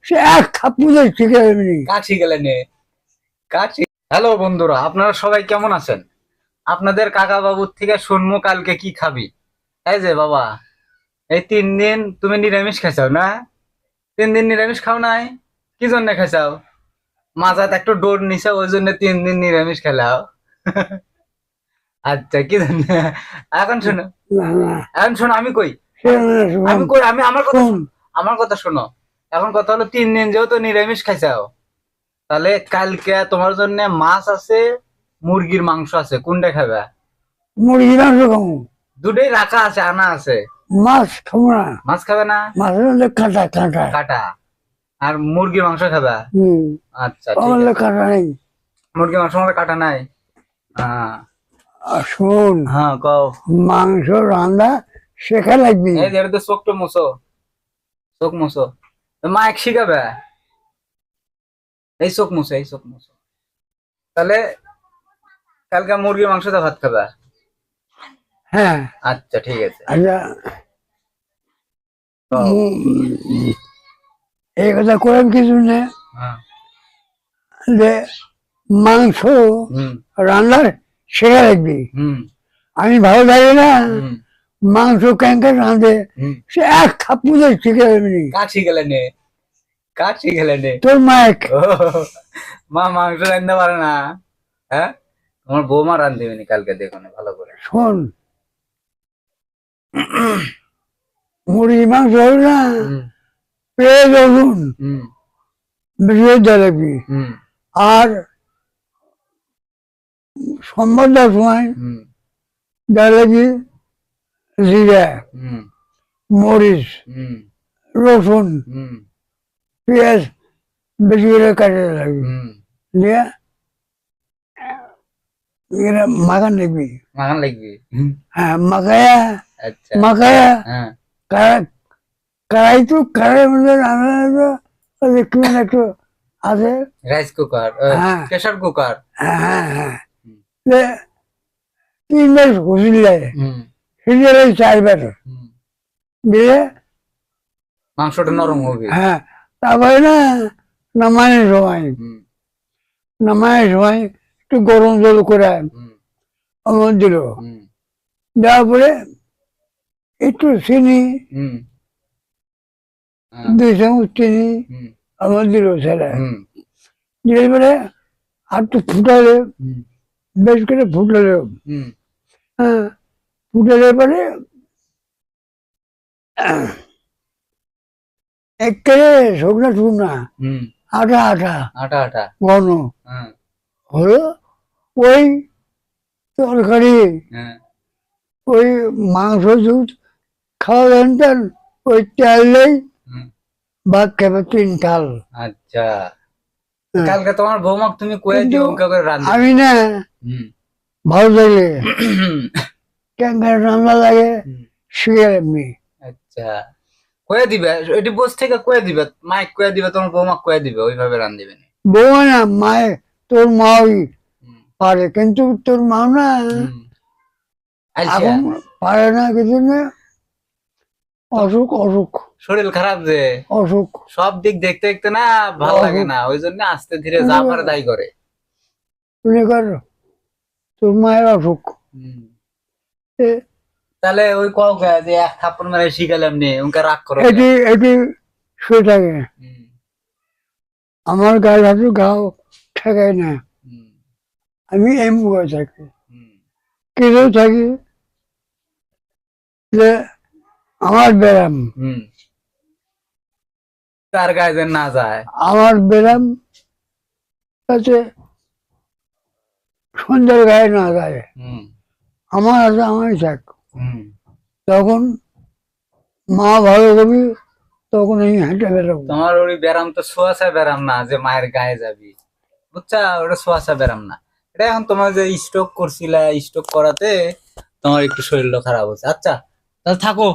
সে এক খাপুজে শিখে এমনি কাছি গেলেন কাছি। হ্যালো বন্ধুরা, আপনারা সবাই কেমন আছেন? আপনাদের কাকা বাবুর থেকে শুনবো কালকে কি খাবি। এই যে বাবা, এই 3 দিন তুমি নিরামিষ খাইছাও না? 3 দিন নিরামিষ খাও নাই? কি জন্য খাইছাও? মাজাত একটু ডোর নিছে, ওই জন্য 3 দিন নিরামিষ খেলাও। আচ্ছা, কি জন্য? এখন শোনো, না না এখন শোনো, আমি কই, সে না আমি শোন কই, আমি আমার কথা শোন শোনো, আমার কথা শোনো। এখন কথা হলো 3 দিন যেহেতু নিরামিষ খাইছাও, তাহলে কালকে তোমার জন্য মাছ আছে, মুরগির মাংস আছে, কোনটা খাবে? মুরগি মাংস খাবো, দুটোই রাখা আছে, আনা আছে। মাছ খাবো না, মাছ খাবে না? মাছের মধ্যে কাঁটা কাঁটা। কাটা। আর মুরগির মাংস খাবে? হম আচ্ছা, ঠিক আমার আছে। কাঁটা নেই। মুরগির মাংস মধ্যে কাটা নাই? হ্যাঁ। আর শোন, হ্যাঁ, কও। মাংস রান্না শেখা লাগবি। এই যে এটা তো চোখটা মুছো, চোখ মুছো। মা এক শিখাবে, এই চোখ মুছো, এই চোখ মুছো। তাহলে কালকে মুরগির মাংস দিয়ে ভাত খাবে? হ্যাঁ আচ্ছা, ঠিক আছে। আচ্ছা, কও। এই কথা করেন কিছু না, হ্যাঁ। যে মাংস হুম রান্না শেখা লাগবি। হুম আমি ভালো থাকি না, হুম মাংস ক্যাঙ্কে রাঁধে হুম। সে এক খাপুজে শিখে এমনি কাছি গেলেন, কাছি গেলেন। তোর মায়ের। ও, মা মাংস রাঁধতে পারে না? হ্যাঁ, তোমার বৌমা রাঁধবেনি কালকে, দেখো না ভালো করে। শোন, মুরগি মাংস হল না, হুম পেঁয়াজ রসুন হুম বেশি দেওয়া লাগবি। হুম আর সম্বাদ দেওয়ার সময় হুম দেওয়া লাগবি জিরা, হুম মরিচ, হুম রসুন, হুম পেঁয়াজ বেশি করে কাটে লাগবি। হুম। দিয়ে এখানে মাখান লাগবি। মাখান লাগবে? হ্যাঁ মাখায়া, আচ্ছা। মাখায়া হ্যাঁ। কড়াই তো কড়াইয়ের মধ্যে রান্না একটু একটু আছে। রাইস কুকার, হ্যাঁ প্রেসার কুকার। হ্যাঁ হ্যাঁ হ্যাঁ, হুম যে 3 বার হুইসেল দেয়, হুম হিসেবে 4 বার হুম। দিয়ে। মাংসটা নরম হবে। হ্যাঁ, তারপরে না নামানোর সময়, হুম নামানোর সময় একটু গরম জল করে হুম আমার দিল। হুম দেওয়ার পরে একটু চিনি, হুম। হ্যাঁ। 2 চামচ চিনি হুম আমার দিল ছেলে। হুম দিয়ে পরে আর একটু ফুটালে, হুম বেশ করে ফুটালে, হুম হ্যাঁ ফুটালে পরে একেবারে শুকনা শুকনা, হুম। আটা আটা আটা আটা। ঘন হ্যাঁ হলো। ওই তরকারি, হ্যাঁ। ওই মাংস দুধ খাওয়া জানতেন, ওই তেল নেই, হুম। ভাত খাবে 3 থাল। আচ্ছা, হ্যাঁ, কালকে তোমার বৌমাক তুমি কয়ে কিন্তু দিও উনকা করে রাঁধবে। আমি না হুম ভালো লাগে, কেন রান্না লাগে হুম। শিখে এমনি। আচ্ছা, কয়ে দিবে, এটি বস থেকে কয়ে দিবে, মাইক কয়ে দিবে, তোমার বৌমা কয়ে দিবে, ওইভাবে রাঁধবে না। বউ না মায়ের, তোর মাই হুম পারে, কিন্তু তোর মা না হুম। আচ্ছা, এখন পারে না, কিছু না, অসুখ অসুখ শরীর খারাপ যে, অসুখ সব দিক দেখতে দেখতে না ভাল লাগে অসুখ। না, ওই জন্য আস্তে ধীরে যা পারে তাই করে। মনে কর তোর মায়ের অসুখ, হুম। এ তাহলে ওই কও গে যে এক থাপ্পড় মেরে শিখালাম নি, উনকে রাগ করো গে? এটি এটি শুয়ে থাকে। হুম আমার গায়ে হাতে গাও ঠেকায় না, হুম আমি এমনি করে থাকি, হুম কেঁদেও থাকি যে আমার ব্যায়াম, হুম। তার গায়ে যেন না যায়। আমার ব্যায়াম যাতে সন্ধ্যার গায়ে না যায়, হুম আমার হাতে আমারই থাক। হুম। তখন মা ভালো করবি, তখন আমি হেঁটে বেরোবো। তোমার ওই ব্যারাম তো ছোঁয়াছা ব্যারাম না যে মায়ের গায়ে যাবি, বুঝছা? ওটা ছোঁয়াছা ব্যারাম না। এটা এখন তোমার যে স্ট্রোক করছিলা, স্ট্রোক করাতে তোমার একটু শরীরটা খারাপ হচ্ছে। আচ্ছা, তাহলে থাকো।